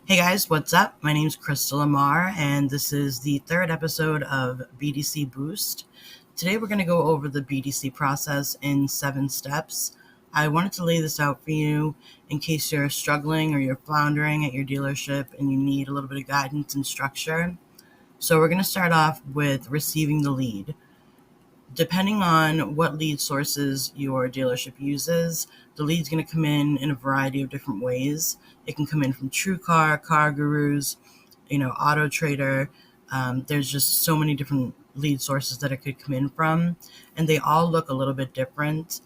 Hey guys, what's up? My name is Crystal Lamar, and this is the third episode of BDC Boost. Today we're going to go over the BDC process in 7 steps. I wanted to lay this out for you in case you're struggling or you're floundering at your dealership and you need a little bit of guidance and structure. So we're going to start off with receiving the lead. Depending on what lead sources your dealership uses, the lead's going to come in a variety of different ways. It can come in from TrueCar, Car Gurus, Auto Trader. There's just so many different lead sources that it could come in from, and they all look a little bit different.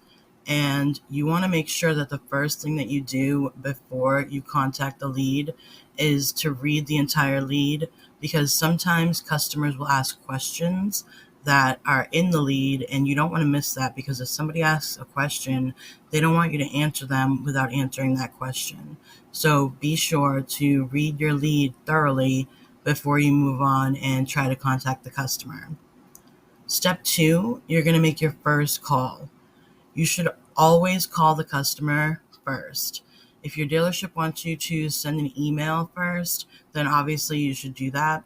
And you want to make sure that the first thing that you do before you contact the lead is to read the entire lead, because sometimes customers will ask questions that are in the lead, and you don't want to miss that, because if somebody asks a question, they don't want you to answer them without answering that question. So be sure to read your lead thoroughly before you move on and try to contact the customer. Step 2, you're going to make your first call. You should always call the customer first. If your dealership wants you to send an email first, then obviously you should do that.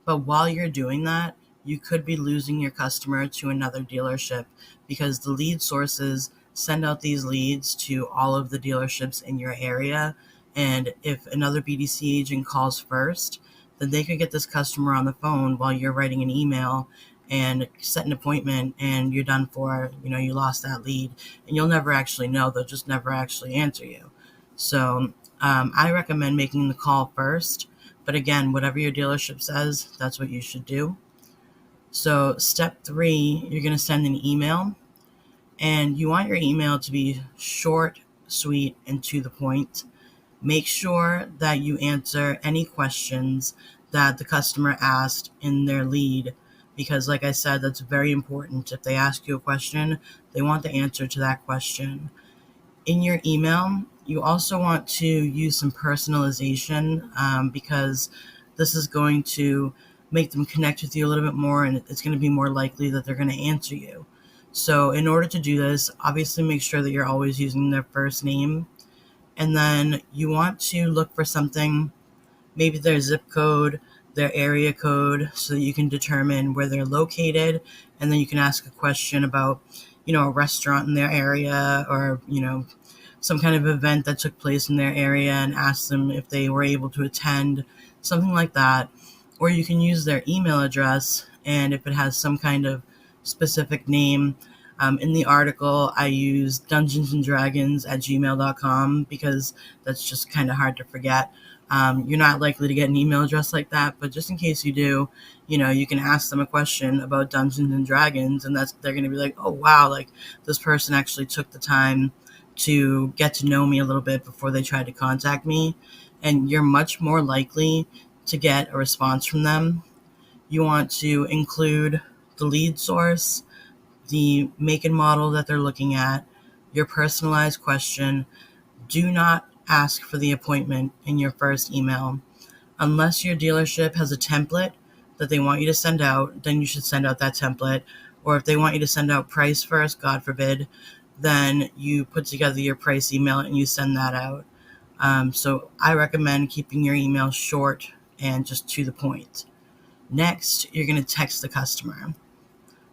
But while you're doing that, you could be losing your customer to another dealership, because the lead sources send out these leads to all of the dealerships in your area. And if another BDC agent calls first, then they could get this customer on the phone while you're writing an email and set an appointment, and you're done for. You lost that lead, and you'll never actually know. They'll just never actually answer you. So I recommend making the call first. But again, whatever your dealership says, that's what you should do. So step 3, you're going to send an email, and you want your email to be short, sweet, and to the point. Make sure that you answer any questions that the customer asked in their lead, because like I said, that's very important. If they ask you a question, they want the answer to that question. In your email, you also want to use some personalization, because this is going to make them connect with you a little bit more, and it's going to be more likely that they're going to answer you. So in order to do this, obviously make sure that you're always using their first name. And then you want to look for something, maybe their zip code, their area code, so that you can determine where they're located. And then you can ask a question about, a restaurant in their area, or, some kind of event that took place in their area, and ask them if they were able to attend, something like that. Or you can use their email address, and if it has some kind of specific name. In the article, I use dungeonsanddragons@gmail.com, because that's just kind of hard to forget. You're not likely to get an email address like that, but just in case you do, you can ask them a question about Dungeons and Dragons, and they're going to be like, oh wow, like this person actually took the time to get to know me a little bit before they tried to contact me. And you're much more likely to get a response from them. You want to include the lead source, the make and model that they're looking at, your personalized question. Do not ask for the appointment in your first email. Unless your dealership has a template that they want you to send out, then you should send out that template. Or if they want you to send out price first, God forbid, then you put together your price email and you send that out. So I recommend keeping your email short and just to the point. Next, you're going to text the customer.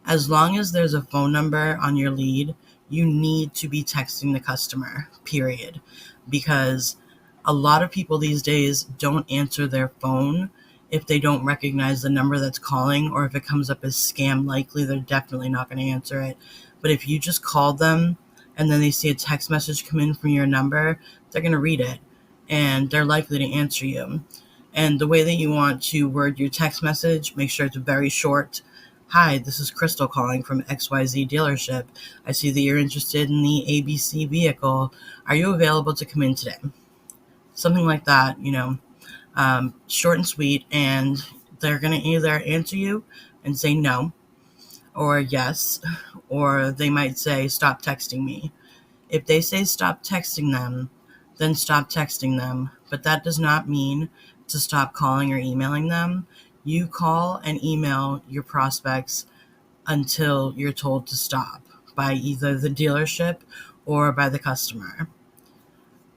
As long as there's a phone number on your lead, you need to be texting the customer, period. Because a lot of people these days don't answer their phone if they don't recognize the number that's calling, or if it comes up as scam likely, they're definitely not going to answer it. But if you just call them and then they see a text message come in from your number, they're going to read it, and they're likely to answer you. And the way that you want to word your text message, make sure it's very short. Hi, this is Crystal calling from XYZ dealership. I see that you're interested in the ABC vehicle. Are you available to come in today? Something like that, short and sweet, and they're going to either answer you and say no, or yes, or they might say, stop texting me. If they say stop texting them, then stop texting them. But that does not mean to stop calling or emailing them. You call and email your prospects until you're told to stop by either the dealership or by the customer.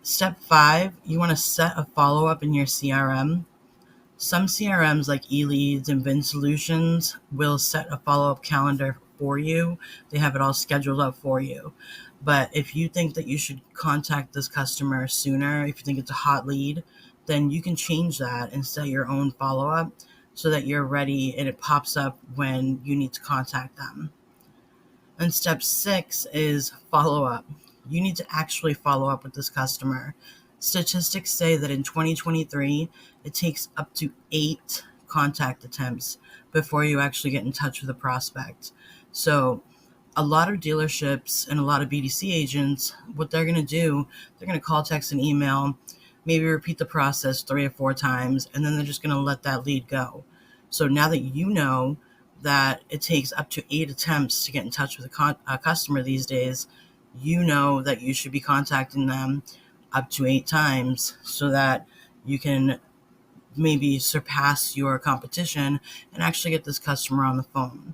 Step 5, you want to set a follow-up in your CRM. Some CRMs like eLeads and Vin Solutions will set a follow-up calendar for you. They have it all scheduled up for you. But if you think that you should contact this customer sooner, if you think it's a hot lead, then you can change that and set your own follow-up so that you're ready and it pops up when you need to contact them. And step 6 is follow up. You need to actually follow up with this customer. Statistics say that in 2023, it takes up to 8 contact attempts before you actually get in touch with a prospect. So a lot of dealerships and a lot of BDC agents, what they're going to do, they're going to call, text, and email, maybe repeat the process 3 or 4 times, and then they're just going to let that lead go. So now that you know that it takes up to 8 attempts to get in touch with a customer these days, you know that you should be contacting them up to 8 times so that you can maybe surpass your competition and actually get this customer on the phone.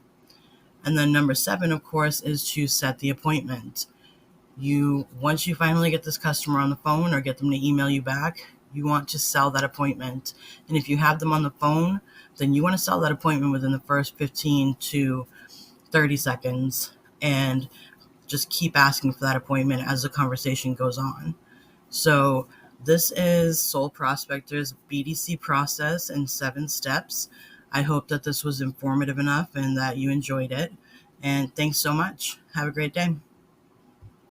And then number 7, of course, is to set the appointment. Once you finally get this customer on the phone or get them to email you back, you want to sell that appointment. And if you have them on the phone, then you want to sell that appointment within the first 15 to 30 seconds and just keep asking for that appointment as the conversation goes on. So this is Soul Prospector's BDC process in 7 steps. I hope that this was informative enough and that you enjoyed it. And thanks so much. Have a great day.